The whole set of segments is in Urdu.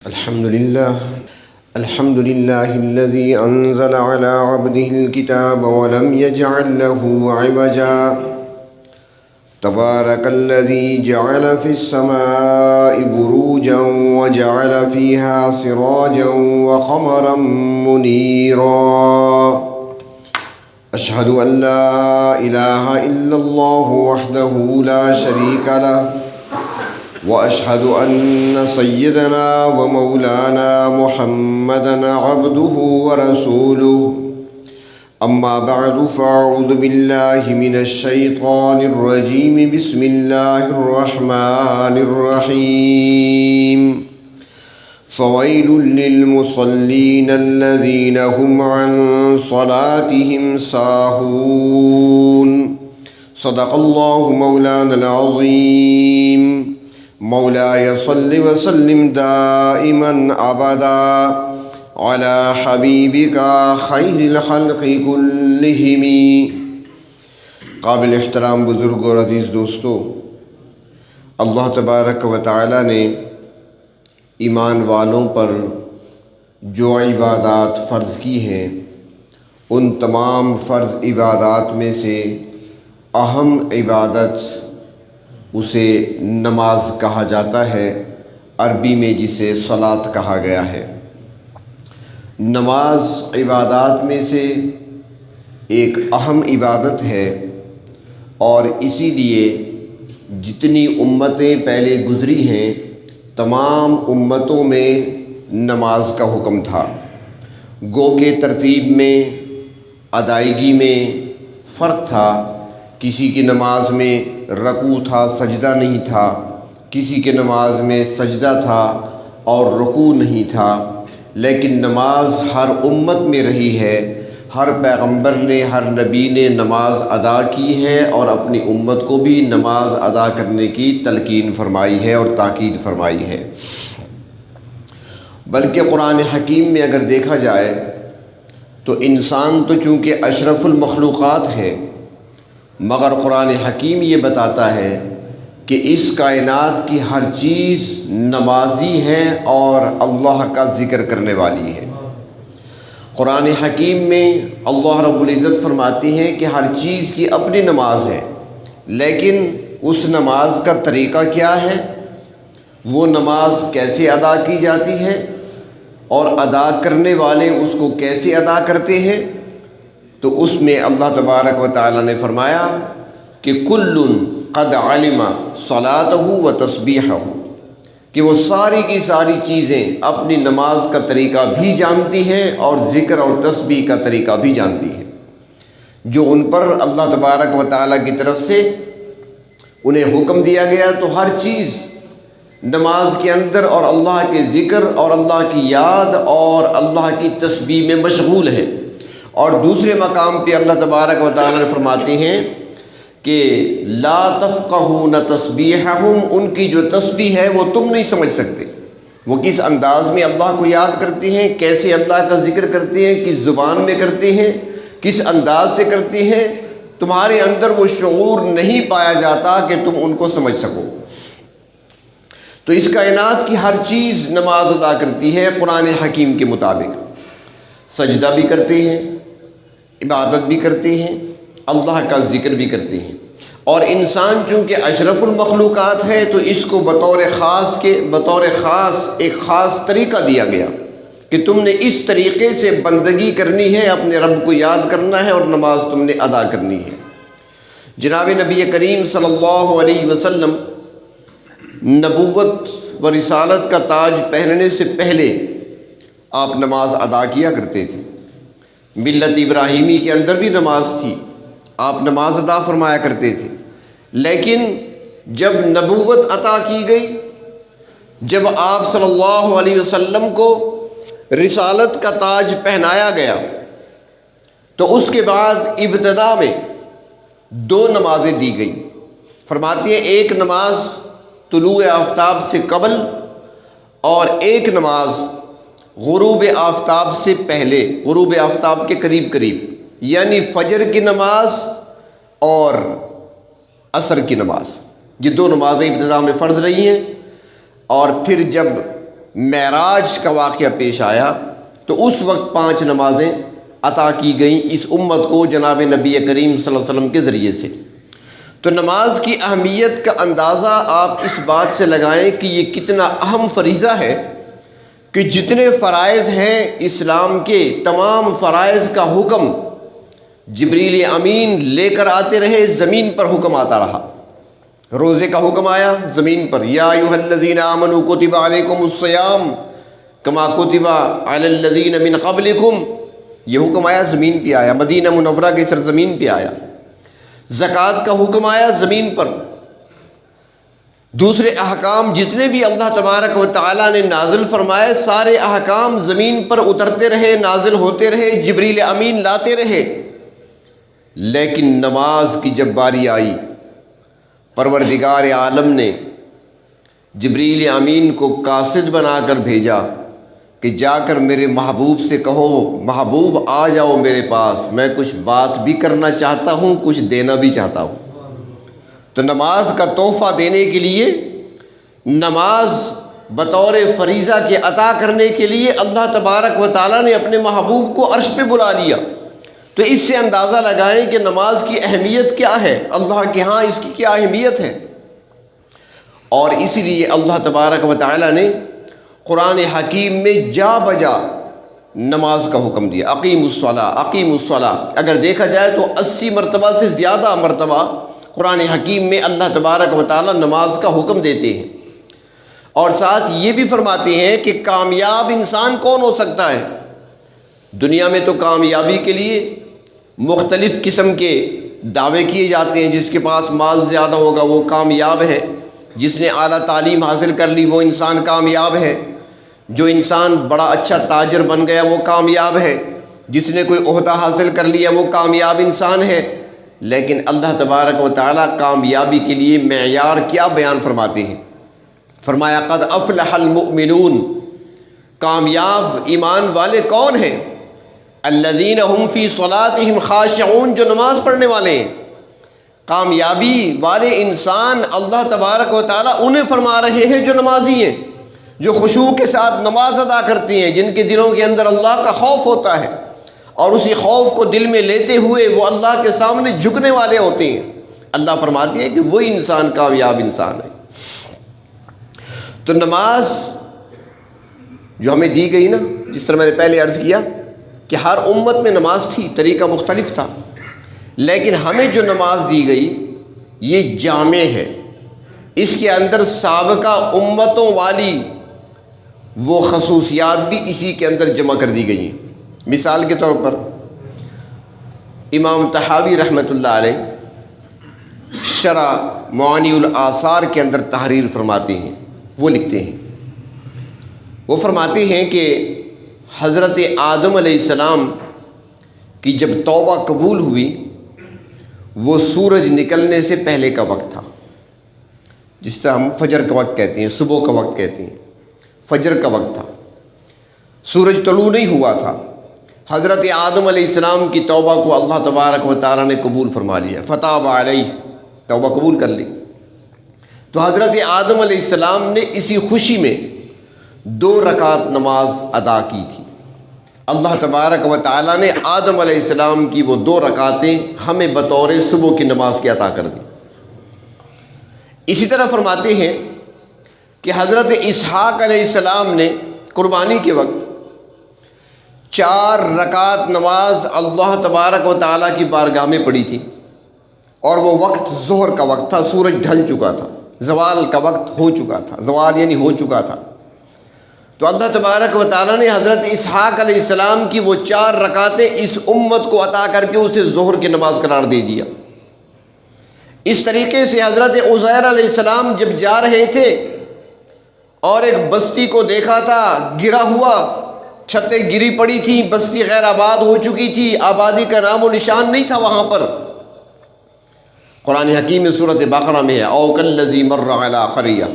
الحمد لله الذي أنزل على عبده الكتاب ولم يجعل له عوجا تبارك الذي جعل في السماء بروجا وجعل فيها سراجا وقمرا منيرا أشهد أن لا إله إلا الله وحده لا شريك له وأشهد أن سيدنا ومولانا محمدًا عبده ورسوله أما بعد فأعوذ بالله من الشيطان الرجيم بسم الله الرحمن الرحيم فويل للمصلين الذين هم عن صلاتهم ساهون صدق الله مولانا العظيم مولاي صل وسلم دائما ابدا على حبيبك خير الخلق كلهم۔ قابل احترام بزرگ اور عزیز دوستو، اللہ تبارک و تعالی نے ایمان والوں پر جو عبادات فرض کی ہیں ان تمام فرض عبادات میں سے اہم عبادت اسے نماز کہا جاتا ہے، عربی میں جسے صلاۃ کہا گیا ہے۔ نماز عبادات میں سے ایک اہم عبادت ہے، اور اسی لیے جتنی امتیں پہلے گزری ہیں تمام امتوں میں نماز کا حکم تھا، گو کہ ترتیب میں ادائیگی میں فرق تھا۔ کسی کی نماز میں رکوع تھا، سجدہ نہیں تھا، کسی کے نماز میں سجدہ تھا اور رکوع نہیں تھا، لیکن نماز ہر امت میں رہی ہے۔ ہر پیغمبر نے، ہر نبی نے نماز ادا کی ہے اور اپنی امت کو بھی نماز ادا کرنے کی تلقین فرمائی ہے اور تاکید فرمائی ہے۔ بلکہ قرآن حکیم میں اگر دیکھا جائے تو انسان تو چونکہ اشرف المخلوقات ہے، مگر قرآن حکیم یہ بتاتا ہے کہ اس کائنات کی ہر چیز نمازی ہے اور اللہ کا ذکر کرنے والی ہے۔ قرآن حکیم میں اللہ رب العزت فرماتی ہیں کہ ہر چیز کی اپنی نماز ہے، لیکن اس نماز کا طریقہ کیا ہے، وہ نماز کیسے ادا کی جاتی ہے اور ادا کرنے والے اس کو کیسے ادا کرتے ہیں، تو اس میں اللہ تبارک و تعالی نے فرمایا کہ کل قد علم صلاتہ و تسبیحہ، کہ وہ ساری کی ساری چیزیں اپنی نماز کا طریقہ بھی جانتی ہیں اور ذکر اور تسبیح کا طریقہ بھی جانتی ہیں، جو ان پر اللہ تبارک و تعالی کی طرف سے انہیں حکم دیا گیا۔ تو ہر چیز نماز کے اندر اور اللہ کے ذکر اور اللہ کی یاد اور اللہ کی تسبیح میں مشغول ہے۔ اور دوسرے مقام پہ اللہ تبارک و تعالی نے فرماتے ہیں کہ لا تفقہون تسبیحہم، ان کی جو تسبیح ہے وہ تم نہیں سمجھ سکتے، وہ کس انداز میں اللہ کو یاد کرتے ہیں، کیسے اللہ کا ذکر کرتے ہیں، کس زبان میں کرتے ہیں، کس انداز سے کرتے ہیں، تمہارے اندر وہ شعور نہیں پایا جاتا کہ تم ان کو سمجھ سکو۔ تو اس کائنات کی ہر چیز نماز ادا کرتی ہے قرآن حکیم کے مطابق، سجدہ بھی کرتے ہیں، عبادت بھی کرتے ہیں، اللہ کا ذکر بھی کرتے ہیں۔ اور انسان چونکہ اشرف المخلوقات ہے تو اس کو بطور خاص ایک خاص طریقہ دیا گیا کہ تم نے اس طریقے سے بندگی کرنی ہے، اپنے رب کو یاد کرنا ہے اور نماز تم نے ادا کرنی ہے۔ جناب نبی کریم صلی اللہ علیہ وسلم نبوت و رسالت کا تاج پہننے سے پہلے آپ نماز ادا کیا کرتے تھے۔ ملت ابراہیمی کے اندر بھی نماز تھی، آپ نماز ادا فرمایا کرتے تھے، لیکن جب نبوت عطا کی گئی، جب آپ صلی اللہ علیہ وسلم کو رسالت کا تاج پہنایا گیا، تو اس کے بعد ابتدا میں 2 نمازیں دی گئیں۔ فرماتی ہیں ایک نماز طلوع آفتاب سے قبل اور ایک نماز غروب آفتاب سے پہلے، غروب آفتاب کے قریب قریب، یعنی فجر کی نماز اور عصر کی نماز، یہ 2 نمازیں ابتدا میں فرض رہی ہیں، اور پھر جب معراج کا واقعہ پیش آیا تو اس وقت 5 نمازیں عطا کی گئیں اس امت کو جناب نبی کریم صلی اللہ علیہ وسلم کے ذریعے سے۔ تو نماز کی اہمیت کا اندازہ آپ اس بات سے لگائیں کہ یہ کتنا اہم فریضہ ہے کہ جتنے فرائض ہیں اسلام کے، تمام فرائض کا حکم جبریل امین لے کر آتے رہے، زمین پر حکم آتا رہا۔ روزے کا حکم آیا زمین پر، یا ایھا الذین آمنوا کتب علیکم الصیام کما کتب علی الذین من قبلکم، یہ حکم آیا زمین پہ آیا، مدینہ منورہ کی سرزمین پہ آیا۔ زکوٰۃ کا حکم آیا زمین پر۔ دوسرے احکام جتنے بھی اللہ تبارک و تعالیٰ نے نازل فرمائے، سارے احکام زمین پر اترتے رہے، نازل ہوتے رہے، جبریل امین لاتے رہے۔ لیکن نماز کی جب باری آئی، پروردگار عالم نے جبریل امین کو قاصد بنا کر بھیجا کہ جا کر میرے محبوب سے کہو، محبوب آ جاؤ میرے پاس، میں کچھ بات بھی کرنا چاہتا ہوں، کچھ دینا بھی چاہتا ہوں۔ تو نماز کا تحفہ دینے کے لیے، نماز بطور فریضہ کے عطا کرنے کے لیے اللہ تبارک و تعالیٰ نے اپنے محبوب کو عرش پہ بلا لیا۔ تو اس سے اندازہ لگائیں کہ نماز کی اہمیت کیا ہے، اللہ کے ہاں اس کی کیا اہمیت ہے۔ اور اسی لیے اللہ تبارک و تعالیٰ نے قرآن حکیم میں جا بجا نماز کا حکم دیا، اقیم الصلاۃ اقیم الصلاۃ۔ اگر دیکھا جائے تو 80 مرتبہ سے زیادہ مرتبہ قرآن حکیم میں اللہ تبارک و تعالیٰ نماز کا حکم دیتے ہیں، اور ساتھ یہ بھی فرماتے ہیں کہ کامیاب انسان کون ہو سکتا ہے۔ دنیا میں تو کامیابی کے لیے مختلف قسم کے دعوے کیے جاتے ہیں، جس کے پاس مال زیادہ ہوگا وہ کامیاب ہے، جس نے اعلیٰ تعلیم حاصل کر لی وہ انسان کامیاب ہے، جو انسان بڑا اچھا تاجر بن گیا وہ کامیاب ہے، جس نے کوئی عہدہ حاصل کر لیا وہ کامیاب انسان ہے۔ لیکن اللہ تبارک و تعالیٰ کامیابی کے لیے معیار کیا بیان فرماتے ہیں؟ فرمایا قد افلح المؤمنون، کامیاب ایمان والے کون ہیں؟ الذین هم فی صلاتهم خاشعون، جو نماز پڑھنے والے ہیں۔ کامیابی والے انسان اللہ تبارک و تعالیٰ انہیں فرما رہے ہیں جو نمازی ہیں، جو خشوع کے ساتھ نماز ادا کرتی ہیں، جن کے دلوں کے اندر اللہ کا خوف ہوتا ہے، اور اسی خوف کو دل میں لیتے ہوئے وہ اللہ کے سامنے جھکنے والے ہوتے ہیں۔ اللہ فرماتی ہے کہ وہی انسان کامیاب انسان ہے۔ تو نماز جو ہمیں دی گئی نا، جس طرح میں نے پہلے عرض کیا کہ ہر امت میں نماز تھی، طریقہ مختلف تھا، لیکن ہمیں جو نماز دی گئی یہ جامع ہے، اس کے اندر سابقہ امتوں والی وہ خصوصیات بھی اسی کے اندر جمع کر دی گئی ہیں۔ مثال کے طور پر امام طحاوی رحمۃ اللہ علیہ شرح معانی الآثار کے اندر تحریر فرماتے ہیں، وہ لکھتے ہیں، وہ فرماتے ہیں کہ حضرت آدم علیہ السلام کی جب توبہ قبول ہوئی وہ سورج نکلنے سے پہلے کا وقت تھا، جس طرح ہم فجر کا وقت کہتے ہیں، صبح کا وقت کہتے ہیں، فجر کا وقت تھا، سورج طلوع نہیں ہوا تھا۔ حضرت آدم علیہ السلام کی توبہ کو اللہ تبارک و تعالیٰ نے قبول فرما لیا، فتاب علیہ، توبہ قبول کر لی۔ تو حضرت آدم علیہ السلام نے اسی خوشی میں 2 رکعت نماز ادا کی تھی۔ اللہ تبارک و تعالیٰ نے آدم علیہ السلام کی وہ 2 رکعتیں ہمیں بطور صبح کی نماز کی عطا کر دی۔ اسی طرح فرماتے ہیں کہ حضرت اسحاق علیہ السلام نے قربانی کے وقت 4 رکعت نماز اللہ تبارک و تعالیٰ کی بارگاہ میں پڑھی تھی، اور وہ وقت ظہر کا وقت تھا، سورج ڈھل چکا تھا، زوال کا وقت ہو چکا تھا، زوال یعنی ہو چکا تھا۔ تو اللہ تبارک و تعالیٰ نے حضرت اسحاق علیہ السلام کی وہ 4 رکعتیں اس امت کو عطا کر کے اسے ظہر کی نماز قرار دے دیا۔ اس طریقے سے حضرت عزیر علیہ السلام جب جا رہے تھے اور ایک بستی کو دیکھا تھا گرا ہوا، چھتیں گری پڑی تھی، بستی غیر آباد ہو چکی تھی، آبادی کا نام و نشان نہیں تھا وہاں پر۔ قرآن حکیم میں سورۃ بقرہ میں ہے او کالذی مر علی قریہ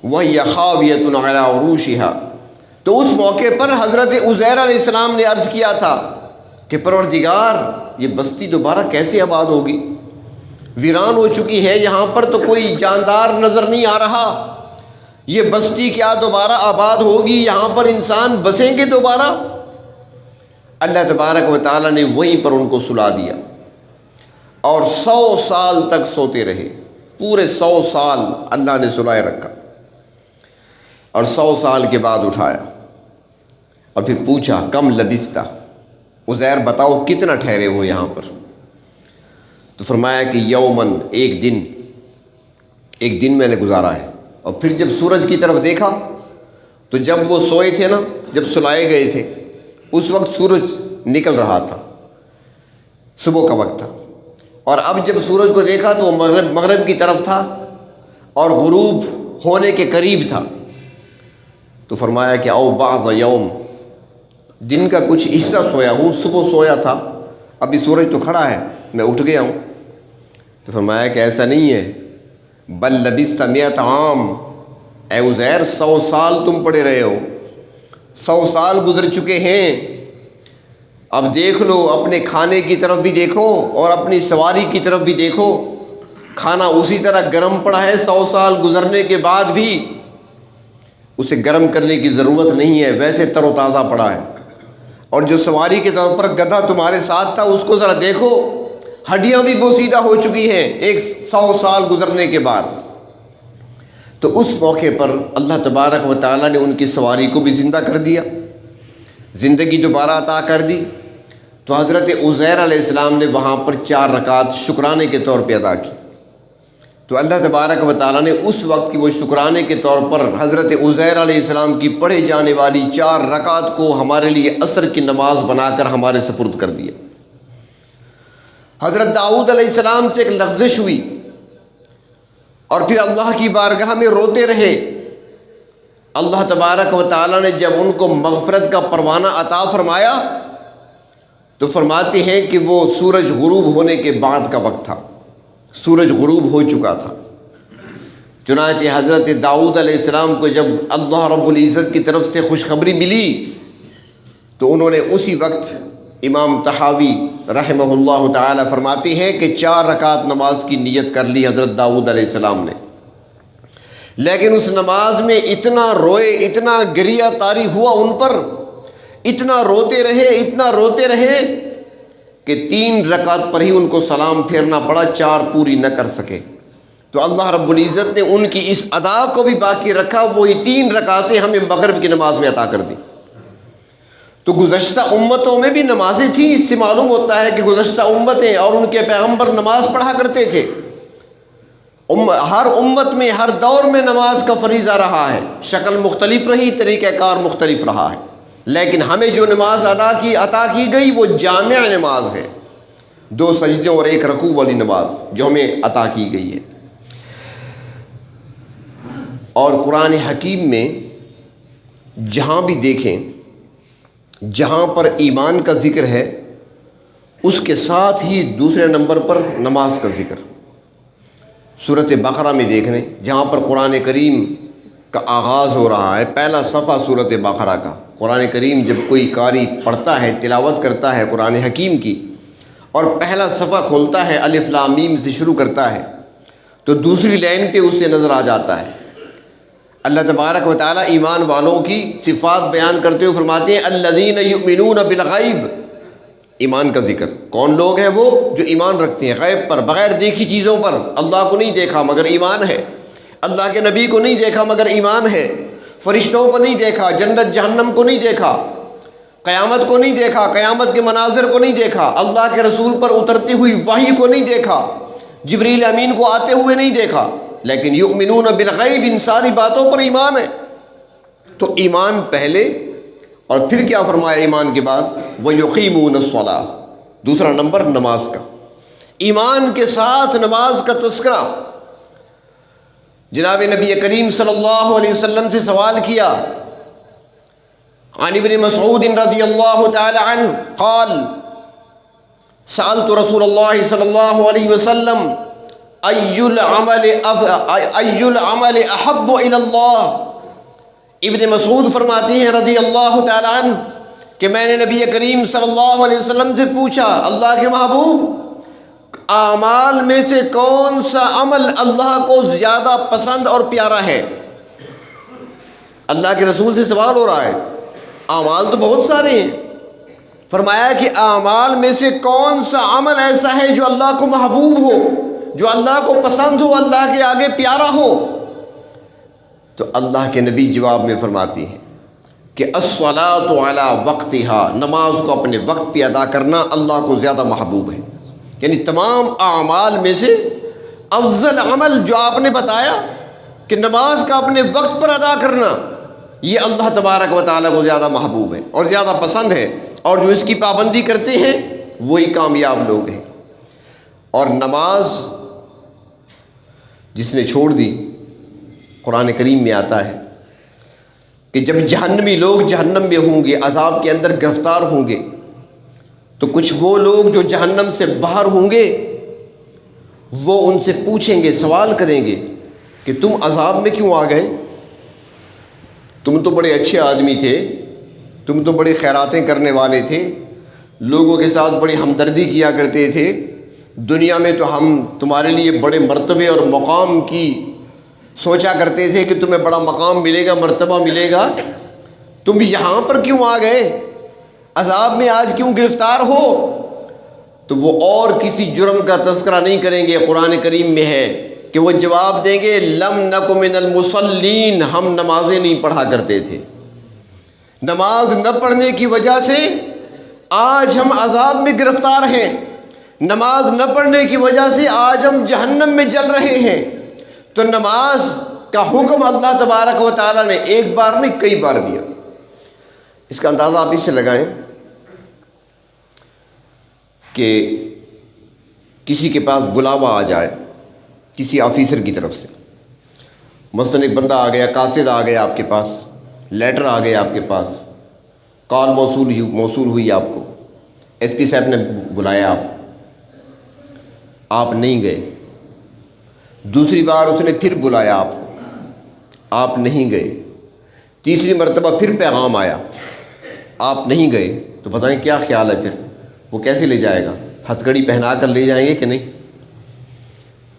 وہی خاویۃ علی عروشہا۔ تو اس موقع پر حضرت عزیر علیہ السلام نے عرض کیا تھا کہ پروردگار یہ بستی دوبارہ کیسے آباد ہوگی، ویران ہو چکی ہے، یہاں پر تو کوئی جاندار نظر نہیں آ رہا، یہ بستی کیا دوبارہ آباد ہوگی؟ یہاں پر انسان بسیں گے دوبارہ؟ اللہ تبارک و تعالیٰ نے وہیں پر ان کو سلا دیا اور 100 سال تک سوتے رہے. پورے 100 سال اللہ نے سلائے رکھا اور 100 سال کے بعد اٹھایا اور پھر پوچھا کم لبثتا، عزیر بتاؤ کتنا ٹھہرے ہو یہاں پر؟ تو فرمایا کہ یومن، ایک دن میں نے گزارا ہے. اور پھر جب سورج کی طرف دیکھا تو جب وہ سوئے تھے نا، جب سلائے گئے تھے، اس وقت سورج نکل رہا تھا، صبح کا وقت تھا. اور اب جب سورج کو دیکھا تو وہ مغرب کی طرف تھا اور غروب ہونے کے قریب تھا. تو فرمایا کہ او بعض یوم، دن کا کچھ حصہ سویا ہوں، صبح سویا تھا، ابھی سورج تو کھڑا ہے، میں اٹھ گیا ہوں. تو فرمایا کہ ایسا نہیں ہے، بل لبثت 100 عام، اے عزیر 100 سال تم پڑے رہے ہو، 100 سال گزر چکے ہیں. اب دیکھ لو، اپنے کھانے کی طرف بھی دیکھو اور اپنی سواری کی طرف بھی دیکھو. کھانا اسی طرح گرم پڑا ہے، 100 سال گزرنے کے بعد بھی اسے گرم کرنے کی ضرورت نہیں ہے، ویسے تر و تازہ پڑا ہے. اور جو سواری کے طور پر گدھا تمہارے ساتھ تھا، اس کو ذرا دیکھو، ہڈیاں بھی بوسیدہ ہو چکی ہیں 100 سال گزرنے کے بعد. تو اس موقع پر اللہ تبارک و تعالیٰ نے ان کی سواری کو بھی زندہ کر دیا، زندگی دوبارہ عطا کر دی. تو حضرت عزیر علیہ السلام نے وہاں پر 4 رکعت شکرانے کے طور پہ ادا کی. تو اللہ تبارک و تعالیٰ نے اس وقت کی وہ شکرانے کے طور پر حضرت عزیر علیہ السلام کی پڑھے جانے والی 4 رکعت کو ہمارے لیے عصر کی نماز بنا کر ہمارے سپرد کر دیا. حضرت داؤد علیہ السلام سے ایک لغزش ہوئی اور پھر اللہ کی بارگاہ میں روتے رہے. اللہ تبارک و تعالیٰ نے جب ان کو مغفرت کا پروانہ عطا فرمایا تو فرماتے ہیں کہ وہ سورج غروب ہونے کے بعد کا وقت تھا، سورج غروب ہو چکا تھا. چنانچہ حضرت داؤد علیہ السلام کو جب اللہ رب العزت کی طرف سے خوشخبری ملی تو انہوں نے اسی وقت، امام طحاوی رحمہ اللہ تعالی فرماتے ہیں کہ 4 رکعت نماز کی نیت کر لی حضرت داؤد علیہ السلام نے. لیکن اس نماز میں اتنا روئے، اتنا گریہ طاری ہوا ان پر، اتنا روتے رہے کہ 3 رکعت پر ہی ان کو سلام پھیرنا پڑا، 4 پوری نہ کر سکے. تو اللہ رب العزت نے ان کی اس ادا کو بھی باقی رکھا، وہی 3 رکعتیں ہمیں مغرب کی نماز میں عطا کر دی. تو گزشتہ امتوں میں بھی نمازیں تھیں، اس سے معلوم ہوتا ہے کہ گزشتہ امتیں اور ان کے پیغمبر نماز پڑھا کرتے تھے. ہر امت میں، ہر دور میں نماز کا فریضہ رہا ہے، شکل مختلف رہی، طریقہ کار مختلف رہا ہے، لیکن ہمیں جو نماز عطا کی گئی وہ جامع نماز ہے، 2 سجدوں اور 1 رکوع والی نماز جو ہمیں عطا کی گئی ہے. اور قرآن حکیم میں جہاں بھی دیکھیں، جہاں پر ایمان کا ذکر ہے اس کے ساتھ ہی دوسرے نمبر پر نماز کا ذکر. سورۃ بقرہ میں دیکھ لیں، جہاں پر قرآن کریم کا آغاز ہو رہا ہے، پہلا صفحہ سورۃ بقرہ کا. قرآن کریم جب کوئی قاری پڑھتا ہے، تلاوت کرتا ہے قرآن حکیم کی، اور پہلا صفحہ کھولتا ہے، الف لام میم سے شروع کرتا ہے، تو دوسری لائن پہ اس سے نظر آ جاتا ہے. اللہ تبارک و تعالیٰ ایمان والوں کی صفات بیان کرتے ہوئے فرماتے ہیں الذین یؤمنون بالغیب. ایمان کا ذکر، کون لوگ ہیں؟ وہ جو ایمان رکھتے ہیں غیب پر، بغیر دیکھی چیزوں پر. اللہ کو نہیں دیکھا مگر ایمان ہے، اللہ کے نبی کو نہیں دیکھا مگر ایمان ہے، فرشتوں کو نہیں دیکھا، جنت جہنم کو نہیں دیکھا، قیامت کو نہیں دیکھا، قیامت کے مناظر کو نہیں دیکھا، اللہ کے رسول پر اترتی ہوئی وحی کو نہیں دیکھا، جبریل امین کو آتے ہوئے نہیں دیکھا، لیکن یؤمنون بالغیب، ان ساری باتوں پر ایمان ہے. تو ایمان پہلے، اور پھر کیا فرمایا ایمان کے بعد؟ وَيُقِيمُونَ الصَّلَاةَ، دوسرا نمبر نماز کا. ایمان کے ساتھ نماز کا تذکرہ. جناب نبی کریم صلی اللہ علیہ وسلم سے سوال کیا، عن ابن مسعود رضی اللہ تعالی عنہ قال سألت رسول اللہ صلی اللہ علیہ وسلم ای العمل احب الی اللہ. ابن مسعود فرماتے ہیں رضی اللہ تعالی عنہ کہ میں نے نبی کریم صلی اللہ علیہ وسلم سے پوچھا، اللہ کے محبوب، اعمال میں سے کون سا عمل اللہ کو زیادہ پسند اور پیارا ہے؟ اللہ کے رسول سے سوال ہو رہا ہے، اعمال تو بہت سارے ہیں، فرمایا کہ اعمال میں سے کون سا عمل ایسا ہے جو اللہ کو محبوب ہو، جو اللہ کو پسند ہو، اللہ کے آگے پیارا ہو؟ تو اللہ کے نبی جواب میں فرماتی ہیں کہ الصلاۃ علی وقتہا، نماز کو اپنے وقت پہ ادا کرنا اللہ کو زیادہ محبوب ہے۔ یعنی تمام اعمال میں سے افضل عمل جو آپ نے بتایا کہ نماز کا اپنے وقت پر ادا کرنا، یہ اللہ تبارک و تعالیٰ کو زیادہ محبوب ہے اور زیادہ پسند ہے، اور جو اس کی پابندی کرتے ہیں وہی کامیاب لوگ ہیں۔ اور نماز جس نے چھوڑ دی، قرآن کریم میں آتا ہے کہ جب جہنمی لوگ جہنم میں ہوں گے، عذاب کے اندر گرفتار ہوں گے، تو کچھ وہ لوگ جو جہنم سے باہر ہوں گے وہ ان سے پوچھیں گے، سوال کریں گے کہ تم عذاب میں کیوں آ گئے؟ تم تو بڑے اچھے آدمی تھے، تم تو بڑی خیراتیں کرنے والے تھے، لوگوں کے ساتھ بڑی ہمدردی کیا کرتے تھے، دنیا میں تو ہم تمہارے لیے بڑے مرتبے اور مقام کی سوچا کرتے تھے کہ تمہیں بڑا مقام ملے گا، مرتبہ ملے گا، تم یہاں پر کیوں آ گئے؟ عذاب میں آج کیوں گرفتار ہو؟ تو وہ اور کسی جرم کا تذکرہ نہیں کریں گے، قرآن کریم میں ہے کہ وہ جواب دیں گے لم نک من المصلین، ہم نمازیں نہیں پڑھا کرتے تھے، نماز نہ پڑھنے کی وجہ سے آج ہم عذاب میں گرفتار ہیں، نماز نہ پڑھنے کی وجہ سے آج ہم جہنم میں جل رہے ہیں۔ تو نماز کا حکم اللہ تبارک و تعالیٰ نے ایک بار نہیں کئی بار دیا۔ اس کا اندازہ آپ اس سے لگائیں کہ کسی کے پاس بلاوا آ جائے کسی آفیسر کی طرف سے، مثلاً ایک بندہ آ گیا، قاصد آ گیا آپ کے پاس، لیٹر آ گیا آپ کے پاس، کال موصول ہوئی آپ کو، ایس پی صاحب نے بلایا، آپ نہیں گئے، دوسری بار اس نے پھر بلایا آپ کو، آپ نہیں گئے، تیسری مرتبہ پھر پیغام آیا، آپ نہیں گئے، تو بتائیں کیا خیال ہے پھر؟ وہ کیسے لے جائے گا؟ ہتھ کڑی پہنا کر لے جائیں گے کہ نہیں؟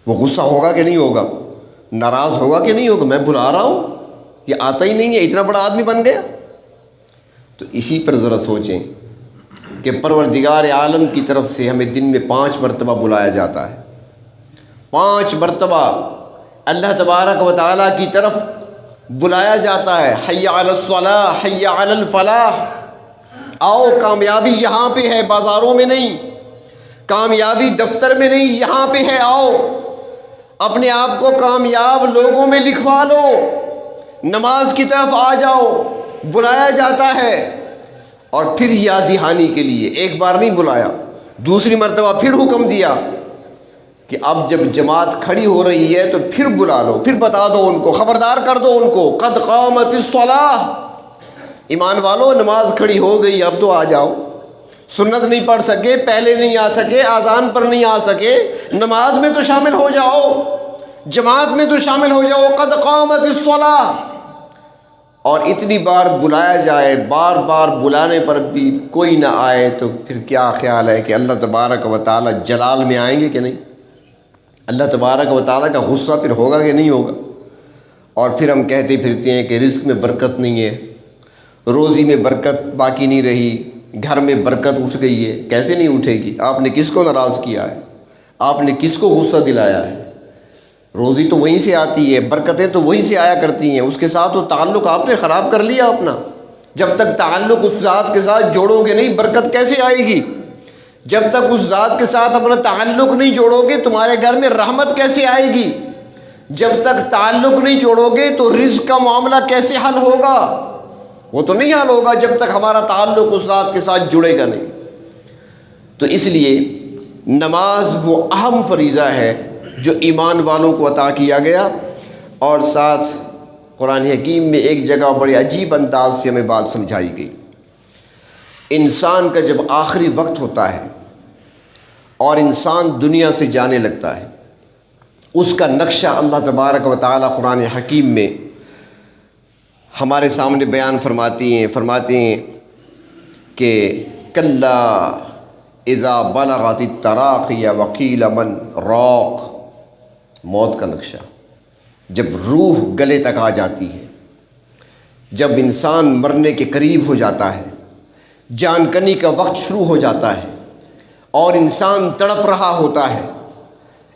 وہ غصہ ہوگا کہ نہیں ہوگا؟ ناراض ہوگا کہ نہیں ہوگا؟ میں بلا رہا ہوں، یہ آتا ہی نہیں ہے، اتنا بڑا آدمی بن گیا۔ تو اسی پر ذرا سوچیں کہ پروردگار عالم کی طرف سے ہمیں دن میں 5 مرتبہ بلایا جاتا ہے، 5 مرتبہ اللہ تبارک و تعالیٰ کی طرف بلایا جاتا ہے، حی علی الصلاح، حی علی الفلاح، آؤ کامیابی یہاں پہ ہے، بازاروں میں نہیں، کامیابی دفتر میں نہیں، یہاں پہ ہے، آؤ اپنے آپ کو کامیاب لوگوں میں لکھوا لو، نماز کی طرف آ جاؤ، بلایا جاتا ہے۔ اور پھر یاد دہانی کے لیے ایک بار نہیں بلایا، دوسری مرتبہ پھر حکم دیا کہ اب جب جماعت کھڑی ہو رہی ہے تو پھر بلا لو، پھر بتا دو ان کو، خبردار کر دو ان کو، قد قامت الصلاۃ، ایمان والو نماز کھڑی ہو گئی، اب تو آ جاؤ، سنت نہیں پڑھ سکے، پہلے نہیں آ سکے، اذان پر نہیں آ سکے، نماز میں تو شامل ہو جاؤ، جماعت میں تو شامل ہو جاؤ، قد قامت الصلاۃ۔ اور اتنی بار بلایا جائے، بار بار بلانے پر بھی کوئی نہ آئے، تو پھر کیا خیال ہے کہ اللہ تبارک و تعالیٰ جلال میں آئیں گے کہ نہیں؟ اللہ تبارک و تعالیٰ کا غصہ پھر ہوگا کہ نہیں ہوگا؟ اور پھر ہم کہتے پھرتے ہیں کہ رزق میں برکت نہیں ہے، روزی میں برکت باقی نہیں رہی، گھر میں برکت اٹھ گئی ہے۔ کیسے نہیں اٹھے گی؟ آپ نے کس کو ناراض کیا ہے؟ آپ نے کس کو غصہ دلایا ہے؟ روزی تو وہیں سے آتی ہے، برکتیں تو وہیں سے آیا کرتی ہیں، اس کے ساتھ وہ تعلق آپ نے خراب کر لیا اپنا۔ جب تک تعلق اس ذات کے ساتھ جوڑو گے نہیں، برکت کیسے آئے گی؟ جب تک اس ذات کے ساتھ اپنا تعلق نہیں جوڑو گے، تمہارے گھر میں رحمت کیسے آئے گی؟ جب تک تعلق نہیں جوڑو گے تو رزق کا معاملہ کیسے حل ہوگا؟ وہ تو نہیں حل ہوگا جب تک ہمارا تعلق اس ذات کے ساتھ جڑے گا نہیں۔ تو اس لیے نماز وہ اہم فریضہ ہے جو ایمان والوں کو عطا کیا گیا۔ اور ساتھ قرآن حکیم میں ایک جگہ بڑے عجیب انداز سے ہمیں بات سمجھائی گئی، انسان کا جب آخری وقت ہوتا ہے اور انسان دنیا سے جانے لگتا ہے، اس کا نقشہ اللہ تبارک و تعالی قرآن حکیم میں ہمارے سامنے بیان فرماتے ہیں کہ کلا اذا بلغت التراقی وقیل من راق، موت کا نقشہ جب روح گلے تک آ جاتی ہے، جب انسان مرنے کے قریب ہو جاتا ہے، جان کنی کا وقت شروع ہو جاتا ہے اور انسان تڑپ رہا ہوتا ہے،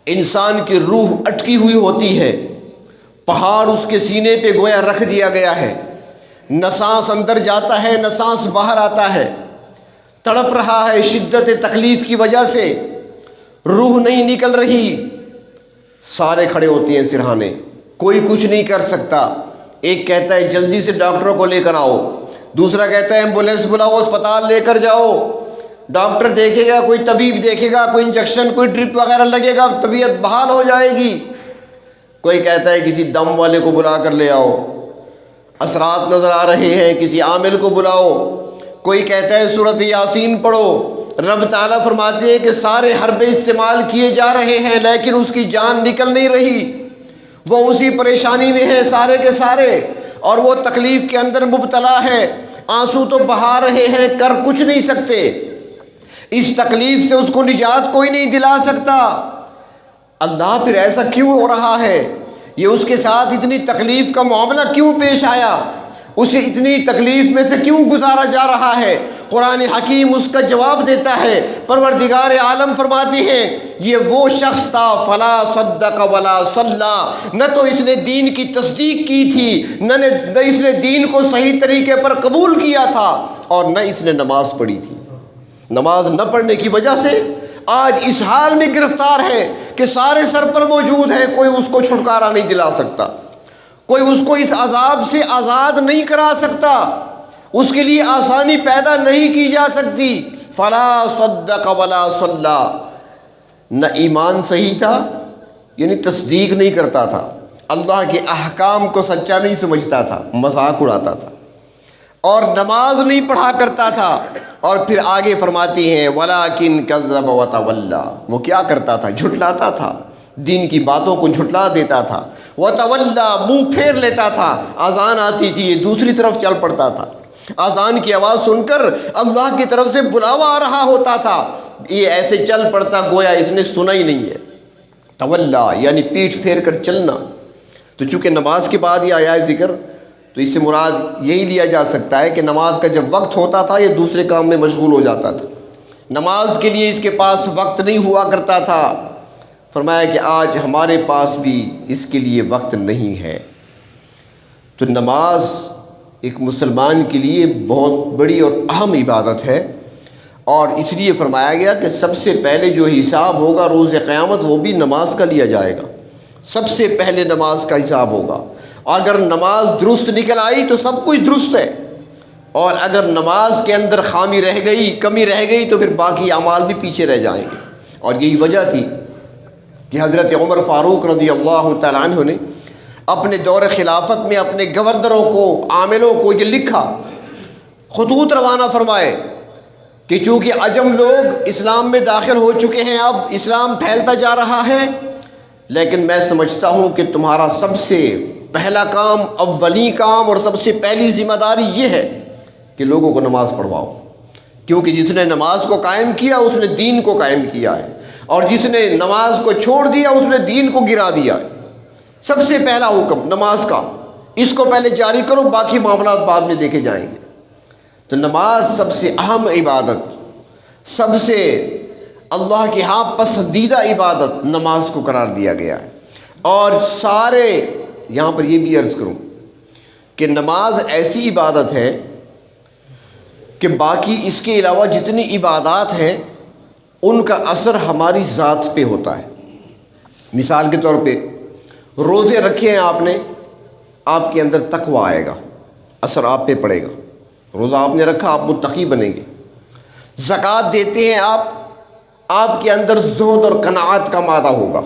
انسان کی روح اٹکی ہوئی ہوتی ہے، پہاڑ اس کے سینے پہ گویا رکھ دیا گیا ہے، نہ سانس اندر جاتا ہے نہ سانس باہر آتا ہے، تڑپ رہا ہے شدت تکلیف کی وجہ سے، روح نہیں نکل رہی، سارے کھڑے ہوتے ہیں سرہانے، کوئی کچھ نہیں کر سکتا۔ ایک کہتا ہے جلدی سے ڈاکٹروں کو لے کر آؤ، دوسرا کہتا ہے ایمبولینس بلاؤ، اسپتال لے کر جاؤ، ڈاکٹر دیکھے گا، کوئی طبیب دیکھے گا، کوئی انجیکشن کوئی ڈرپ وغیرہ لگے گا، طبیعت بحال ہو جائے گی۔ کوئی کہتا ہے کسی دم والے کو بلا کر لے آؤ، اثرات نظر آ رہے ہیں، کسی عامل کو بلاؤ۔ کوئی کہتا ہے سورۃ یاسین پڑھو۔ رب تعالیٰ فرماتے ہیں کہ سارے حربے استعمال کیے جا رہے ہیں لیکن اس کی جان نکل نہیں رہی، وہ اسی پریشانی میں ہے سارے کے سارے، اور وہ تکلیف کے اندر مبتلا ہے، آنسو تو بہا رہے ہیں، کر کچھ نہیں سکتے، اس تکلیف سے اس کو نجات کوئی نہیں دلا سکتا۔ اللہ پھر ایسا کیوں ہو رہا ہے؟ یہ اس کے ساتھ اتنی تکلیف کا معاملہ کیوں پیش آیا؟ اسے اتنی تکلیف میں سے کیوں گزارا جا رہا ہے؟ قرآن حکیم اس کا جواب دیتا ہے۔ پروردگار عالم فرماتے ہیں یہ وہ شخص تھا فلا صدق ولا صلی، نہ تو اس نے دین کی تصدیق کی تھی، نہ اس نے دین کو صحیح طریقے پر قبول کیا تھا، اور نہ اس نے نماز پڑھی تھی۔ نماز نہ پڑھنے کی وجہ سے آج اس حال میں گرفتار ہے کہ سارے سر پر موجود ہیں، کوئی اس کو چھٹکارا نہیں دلا سکتا، کوئی اس کو اس عذاب سے آزاد نہیں کرا سکتا، اس کے لیے آسانی پیدا نہیں کی جا سکتی۔ فلا صدق ولا صلی، نہ ایمان صحیح تھا، یعنی تصدیق نہیں کرتا تھا، اللہ کے احکام کو سچا نہیں سمجھتا تھا، مذاق اڑاتا تھا، اور نماز نہیں پڑھا کرتا تھا۔ اور پھر آگے فرماتی ہیں وَلَٰكِن كَذَّبَ وَتَوَلَّىٰ، وہ کیا کرتا تھا؟ جھٹلاتا تھا، دین کی باتوں کو جھٹلا دیتا تھا، وَتَوَلَّىٰ، منہ پھیر لیتا تھا، اذان آتی تھی یہ دوسری طرف چل پڑتا تھا، اذان کی آواز سن کر اللہ کی طرف سے بلاوا آ رہا ہوتا تھا، یہ ایسے چل پڑتا گویا اس نے سنا ہی نہیں ہے۔ تولا یعنی پیٹھ پھیر کر چلنا۔ تو چونکہ نماز کے بعد یہ آیا ہے ذکر، تو اس سے مراد یہی لیا جا سکتا ہے کہ نماز کا جب وقت ہوتا تھا یہ دوسرے کام میں مشغول ہو جاتا تھا، نماز کے لیے اس کے پاس وقت نہیں ہوا کرتا تھا۔ فرمایا کہ آج ہمارے پاس بھی اس کے لیے وقت نہیں ہے۔ تو نماز ایک مسلمان کے لیے بہت بڑی اور اہم عبادت ہے، اور اس لیے فرمایا گیا کہ سب سے پہلے جو حساب ہوگا روز قیامت وہ بھی نماز کا لیا جائے گا، سب سے پہلے نماز کا حساب ہوگا۔ اگر نماز درست نکل آئی تو سب کچھ درست ہے، اور اگر نماز کے اندر خامی رہ گئی، کمی رہ گئی، تو پھر باقی اعمال بھی پیچھے رہ جائیں گے۔ اور یہی وجہ تھی کہ حضرت عمر فاروق رضی اللہ تعالیٰ عنہ نے اپنے دور خلافت میں اپنے گورنروں کو، عاملوں کو یہ لکھا، خطوط روانہ فرمائے کہ چونکہ عجم لوگ اسلام میں داخل ہو چکے ہیں، اب اسلام پھیلتا جا رہا ہے، لیکن میں سمجھتا ہوں کہ تمہارا سب سے پہلا کام، اولی کام اور سب سے پہلی ذمہ داری یہ ہے کہ لوگوں کو نماز پڑھواؤ، کیونکہ جس نے نماز کو قائم کیا اس نے دین کو قائم کیا ہے، اور جس نے نماز کو چھوڑ دیا اس نے دین کو گرا دیا ہے۔ سب سے پہلا حکم نماز کا، اس کو پہلے جاری کرو، باقی معاملات بعد میں دیکھے جائیں گے۔ تو نماز سب سے اہم عبادت، سب سے اللہ کے ہاں پسندیدہ عبادت نماز کو قرار دیا گیا ہے۔ اور سارے یہاں پر یہ بھی عرض کروں کہ نماز ایسی عبادت ہے کہ باقی اس کے علاوہ جتنی عبادات ہیں ان کا اثر ہماری ذات پہ ہوتا ہے۔ مثال کے طور پہ روزے رکھے ہیں آپ نے، آپ کے اندر تقویٰ آئے گا، اثر آپ پہ پڑے گا۔ روزہ آپ نے رکھا، آپ متقی بنیں گے۔ زکوٰۃ دیتے ہیں آپ کے اندر زہد اور قناعت کا مادہ ہوگا،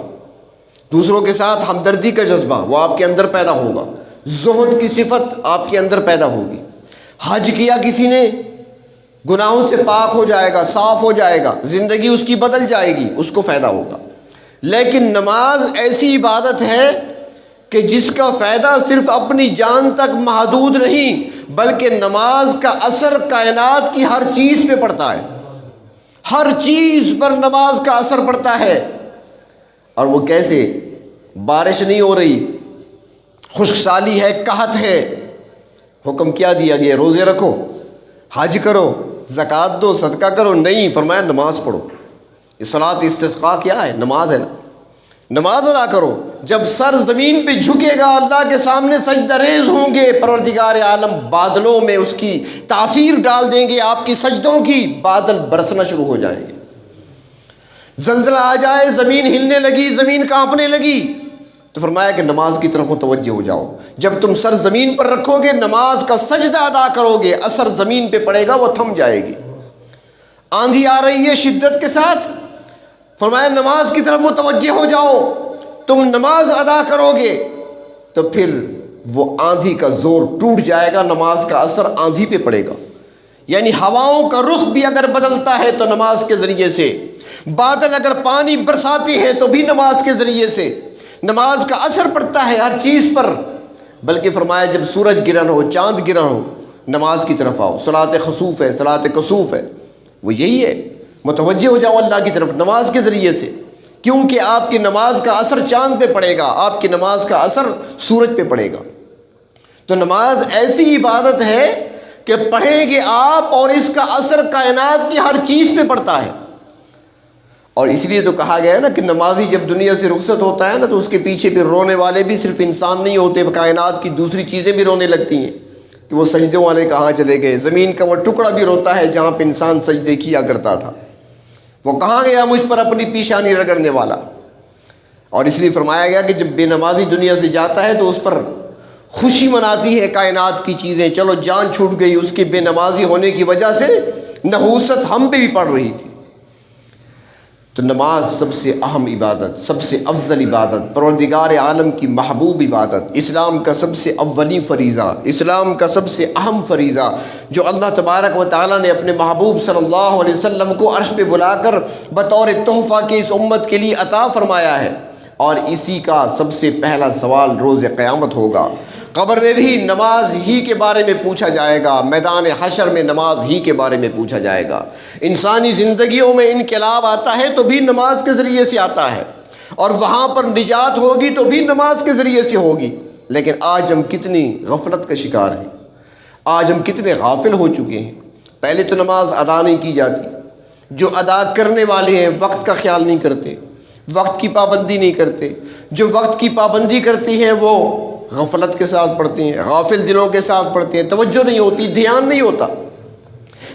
دوسروں کے ساتھ ہمدردی کا جذبہ وہ آپ کے اندر پیدا ہوگا، زہد کی صفت آپ کے اندر پیدا ہوگی۔ حج کیا کسی نے، گناہوں سے پاک ہو جائے گا، صاف ہو جائے گا، زندگی اس کی بدل جائے گی، اس کو فائدہ ہوگا۔ لیکن نماز ایسی عبادت ہے کہ جس کا فائدہ صرف اپنی جان تک محدود نہیں، بلکہ نماز کا اثر کائنات کی ہر چیز پہ پڑتا ہے، ہر چیز پر نماز کا اثر پڑتا ہے۔ اور وہ کیسے؟ بارش نہیں ہو رہی، خشک سالی ہے، قحط ہے، حکم کیا دیا گیا؟ روزے رکھو، حج کرو، زکوٰۃ دو، صدقہ کرو؟ نہیں، فرمایا نماز پڑھو۔ صلاۃ استسقاء کیا ہے؟ نماز ہے نا، نماز ادا کرو۔ جب سر زمین پہ جھکے گا، اللہ کے سامنے سجدہ ریز ہوں گے، پروردگار عالم بادلوں میں اس کی تاثیر ڈال دیں گے، آپ کی سجدوں کی، بادل برسنا شروع ہو جائیں گے۔ زلزلہ آ جائے، زمین ہلنے لگی، زمین کانپنے لگی، تو فرمایا کہ نماز کی طرف متوجہ ہو جاؤ۔ جب تم سر زمین پر رکھو گے، نماز کا سجدہ ادا کرو گے، اثر زمین پہ پڑے گا، وہ تھم جائے گی۔ آندھی آ رہی ہے شدت کے ساتھ، فرمایا نماز کی طرف متوجہ ہو جاؤ۔ تم نماز ادا کرو گے تو پھر وہ آندھی کا زور ٹوٹ جائے گا، نماز کا اثر آندھی پہ پڑے گا۔ یعنی ہواؤں کا رخ بھی اگر بدلتا ہے تو نماز کے ذریعے سے، بادل اگر پانی برساتے ہیں تو بھی نماز کے ذریعے سے، نماز کا اثر پڑتا ہے ہر چیز پر۔ بلکہ فرمایا جب سورج گرہن ہو، چاند گرہن ہو، نماز کی طرف آؤ۔ صلاۃ خسوف ہے، صلاۃ کسوف ہے، وہ یہی ہے، متوجہ ہو جاؤ اللہ کی طرف نماز کے ذریعے سے، کیونکہ آپ کی نماز کا اثر چاند پہ پڑے گا، آپ کی نماز کا اثر سورج پہ پڑے گا۔ تو نماز ایسی عبادت ہے کہ پڑھیں گے آپ اور اس کا اثر کائنات کی ہر چیز پہ پڑتا ہے۔ اور اس لیے تو کہا گیا ہے نا کہ نمازی جب دنیا سے رخصت ہوتا ہے نا تو اس کے پیچھے پھر رونے والے بھی صرف انسان نہیں ہوتے، کائنات کی دوسری چیزیں بھی رونے لگتی ہیں کہ وہ سجدوں والے کہاں چلے گئے، زمین کا وہ ٹکڑا بھی روتا ہے جہاں پہ انسان سجدے کیا کرتا تھا، وہ کہاں گیا مجھ پر اپنی پیشانی رگڑنے والا۔ اور اس لیے فرمایا گیا کہ جب بے نمازی دنیا سے جاتا ہے تو اس پر خوشی مناتی ہے کائنات کی چیزیں، چلو جان چھوٹ گئی، اس کے بے نمازی ہونے کی وجہ سے نحوست ہم پہ بھی پڑ رہی تھی۔ تو نماز سب سے اہم عبادت، سب سے افضل عبادت، پروردگار عالم کی محبوب عبادت، اسلام کا سب سے اولی فریضہ، اسلام کا سب سے اہم فریضہ، جو اللہ تبارک و تعالیٰ نے اپنے محبوب صلی اللہ علیہ وسلم کو عرش پہ بلا کر بطور تحفہ کے اس امت کے لیے عطا فرمایا ہے۔ اور اسی کا سب سے پہلا سوال روز قیامت ہوگا۔ قبر میں بھی نماز ہی کے بارے میں پوچھا جائے گا، میدان حشر میں نماز ہی کے بارے میں پوچھا جائے گا۔ انسانی زندگیوں میں انقلاب آتا ہے تو بھی نماز کے ذریعے سے آتا ہے، اور وہاں پر نجات ہوگی تو بھی نماز کے ذریعے سے ہوگی۔ لیکن آج ہم کتنی غفلت کا شکار ہیں، آج ہم کتنے غافل ہو چکے ہیں۔ پہلے تو نماز ادا نہیں کی جاتی، جو ادا کرنے والے ہیں وقت کا خیال نہیں کرتے، وقت کی پابندی نہیں کرتے، جو وقت کی پابندی کرتی ہیں وہ غفلت کے ساتھ پڑھتے ہیں، غافل دلوں کے ساتھ پڑھتے ہیں، توجہ نہیں ہوتی، دھیان نہیں ہوتا۔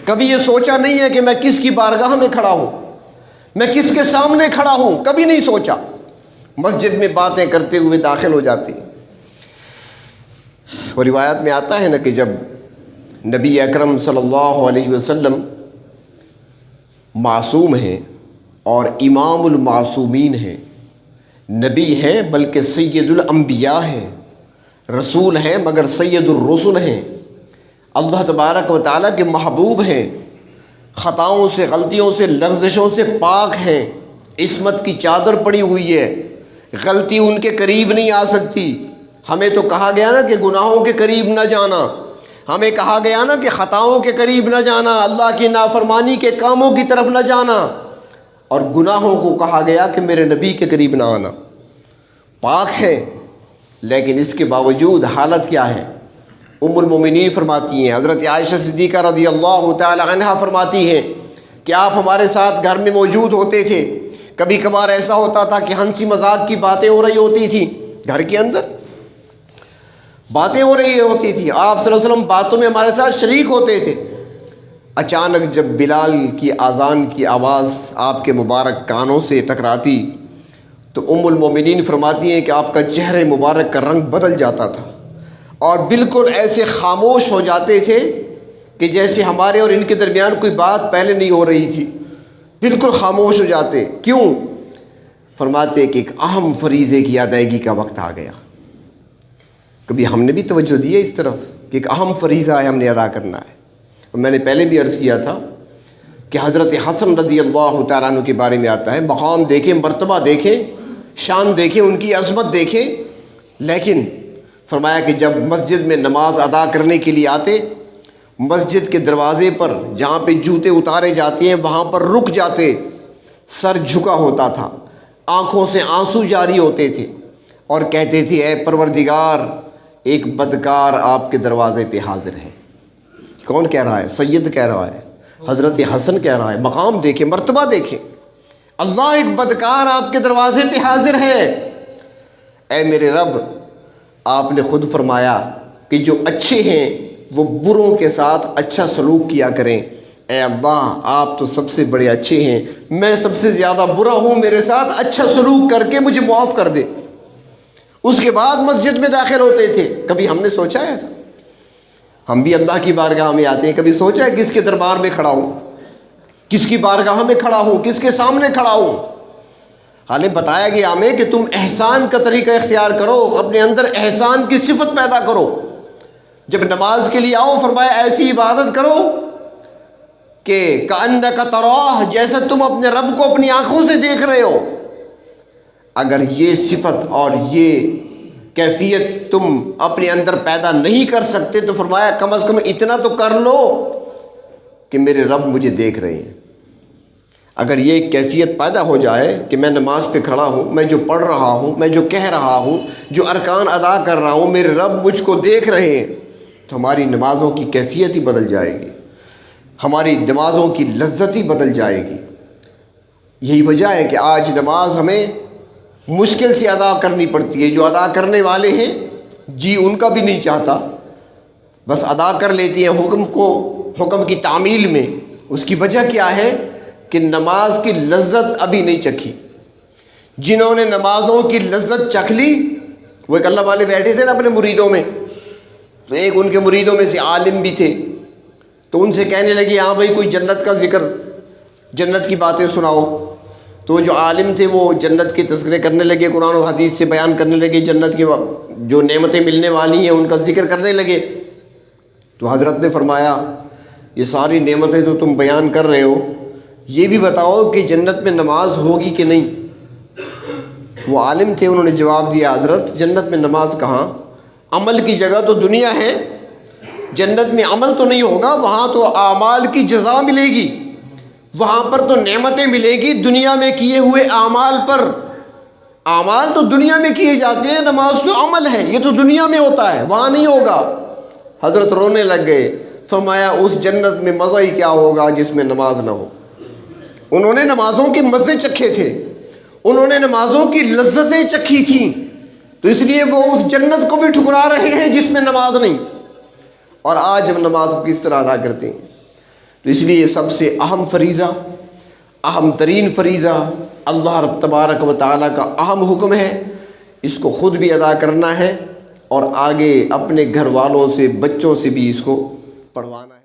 کبھی یہ سوچا نہیں ہے کہ میں کس کی بارگاہ میں کھڑا ہوں، میں کس کے سامنے کھڑا ہوں، کبھی نہیں سوچا۔ مسجد میں باتیں کرتے ہوئے داخل ہو جاتے ہیں۔ وہ روایت میں آتا ہے نا کہ جب نبی اکرم صلی اللہ علیہ وسلم معصوم ہیں اور امام المعصومین ہیں، نبی ہیں بلکہ سید الانبیاء ہیں، رسول ہیں مگر سید الرسل ہیں، اللہ تبارک و تعالیٰ کے محبوب ہیں، خطاؤں سے، غلطیوں سے، لغزشوں سے پاک ہیں، عصمت کی چادر پڑی ہوئی ہے، غلطی ان کے قریب نہیں آ سکتی۔ ہمیں تو کہا گیا نا کہ گناہوں کے قریب نہ جانا، ہمیں کہا گیا نا کہ خطاؤں کے قریب نہ جانا، اللہ کی نافرمانی کے کاموں کی طرف نہ جانا، اور گناہوں کو کہا گیا کہ میرے نبی کے قریب نہ آنا۔ پاک ہے، لیکن اس کے باوجود حالت کیا ہے؟ ام المومنین فرماتی ہیں، حضرت عائشہ صدیقہ رضی اللہ تعالی عنہا فرماتی ہیں کہ آپ ہمارے ساتھ گھر میں موجود ہوتے تھے، کبھی کبھار ایسا ہوتا تھا کہ ہنسی مذاق کی باتیں ہو رہی ہوتی تھی، گھر کے اندر باتیں ہو رہی ہوتی تھی، آپ صلی اللہ علیہ وسلم باتوں میں ہمارے ساتھ شریک ہوتے تھے۔ اچانک جب بلال کی اذان کی آواز آپ کے مبارک کانوں سے ٹکراتی تو ام المومنین فرماتی ہیں کہ آپ کا چہرے مبارک کا رنگ بدل جاتا تھا، اور بالکل ایسے خاموش ہو جاتے تھے کہ جیسے ہمارے اور ان کے درمیان کوئی بات پہلے نہیں ہو رہی تھی، بالکل خاموش ہو جاتے۔ کیوں؟ فرماتے کہ ایک اہم فریضے کی ادائیگی کا وقت آ گیا۔ کبھی ہم نے بھی توجہ دی ہے اس طرف کہ ایک اہم فریضہ ہے، ہم نے ادا کرنا ہے۔ اور میں نے پہلے بھی عرض کیا تھا کہ حضرت حسن رضی اللہ تعالیٰ عنہ کے بارے میں آتا ہے، مقام دیکھیں، مرتبہ دیکھیں، شان دیکھیں، ان کی عظمت دیکھیں، لیکن فرمایا کہ جب مسجد میں نماز ادا کرنے کے لیے آتے، مسجد کے دروازے پر جہاں پہ جوتے اتارے جاتے ہیں وہاں پر رک جاتے، سر جھکا ہوتا تھا، آنکھوں سے آنسو جاری ہوتے تھے، اور کہتے تھے اے پروردگار، ایک بدکار آپ کے دروازے پہ حاضر ہے۔ کون کہہ رہا ہے؟ سید کہہ رہا ہے، حضرت حسن کہہ رہا ہے۔ مقام دیکھیں، مرتبہ دیکھیں، اللہ ایک بدکار آپ کے دروازے پہ حاضر ہے۔ اے میرے رب، آپ نے خود فرمایا کہ جو اچھے ہیں وہ بروں کے ساتھ اچھا سلوک کیا کریں۔ اے اللہ، آپ تو سب سے بڑے اچھے ہیں، میں سب سے زیادہ برا ہوں، میرے ساتھ اچھا سلوک کر کے مجھے معاف کر دے۔ اس کے بعد مسجد میں داخل ہوتے تھے۔ کبھی ہم نے سوچا ہے ایسا؟ ہم بھی اللہ کی بارگاہ میں آتے ہیں، کبھی سوچا ہے کس کے دربار میں کھڑا ہوں، کس کی بارگاہ میں کھڑا ہوں، کس کے سامنے کھڑا ہوں؟ حالانکہ بتایا گیا ہمیں کہ تم احسان کا طریقہ اختیار کرو، اپنے اندر احسان کی صفت پیدا کرو۔ جب نماز کے لیے آؤ، فرمایا ایسی عبادت کرو کہ کأنک تراہ، جیسا تم اپنے رب کو اپنی آنکھوں سے دیکھ رہے ہو۔ اگر یہ صفت اور یہ کیفیت تم اپنے اندر پیدا نہیں کر سکتے تو فرمایا کم از کم اتنا تو کر لو کہ میرے رب مجھے دیکھ رہے ہیں۔ اگر یہ کیفیت پیدا ہو جائے کہ میں نماز پہ کھڑا ہوں، میں جو پڑھ رہا ہوں، میں جو کہہ رہا ہوں، جو ارکان ادا کر رہا ہوں، میرے رب مجھ کو دیکھ رہے ہیں، تو ہماری نمازوں کی کیفیت ہی بدل جائے گی، ہماری نمازوں کی لذت ہی بدل جائے گی۔ یہی وجہ ہے کہ آج نماز ہمیں مشکل سے ادا کرنی پڑتی ہے۔ جو ادا کرنے والے ہیں جی ان کا بھی نہیں چاہتا، بس ادا کر لیتی ہیں حکم کی تعمیل میں۔ اس کی وجہ کیا ہے کہ نماز کی لذت ابھی نہیں چکھی۔ جنہوں نے نمازوں کی لذت چکھ لی، وہ ایک اللہ والے بیٹھے تھے نا اپنے مریدوں میں، تو ایک ان کے مریدوں میں سے عالم بھی تھے، تو ان سے کہنے لگے ہاں بھائی کوئی جنت کا ذکر، جنت کی باتیں سناؤ۔ تو جو عالم تھے وہ جنت کے تذکرے کرنے لگے، قرآن و حدیث سے بیان کرنے لگے، جنت کی جو نعمتیں ملنے والی ہیں ان کا ذکر کرنے لگے۔ تو حضرت نے فرمایا یہ ساری نعمتیں تو تم بیان کر رہے ہو، یہ بھی بتاؤ کہ جنت میں نماز ہوگی کہ نہیں؟ وہ عالم تھے، انہوں نے جواب دیا حضرت جنت میں نماز کہاں، عمل کی جگہ تو دنیا ہے، جنت میں عمل تو نہیں ہوگا، وہاں تو اعمال کی جزا ملے گی، وہاں پر تو نعمتیں ملے گی دنیا میں کیے ہوئے اعمال پر۔ اعمال تو دنیا میں کیے جاتے ہیں، نماز تو عمل ہے، یہ تو دنیا میں ہوتا ہے، وہاں نہیں ہوگا۔ حضرت رونے لگ گئے، فرمایا اس جنت میں مزہ ہی کیا ہوگا جس میں نماز نہ ہو۔ انہوں نے نمازوں کے مزے چکھے تھے، انہوں نے نمازوں کی لذتیں چکھی تھیں، تو اس لیے وہ اس جنت کو بھی ٹھکرا رہے ہیں جس میں نماز نہیں۔ اور آج ہم نماز کو کس طرح ادا کرتے ہیں؟ تو اس لیے سب سے اہم فریضہ، اہم ترین فریضہ اللہ رب تبارک و تعالیٰ کا اہم حکم ہے، اس کو خود بھی ادا کرنا ہے اور آگے اپنے گھر والوں سے، بچوں سے بھی اس کو پڑھوانا ہے۔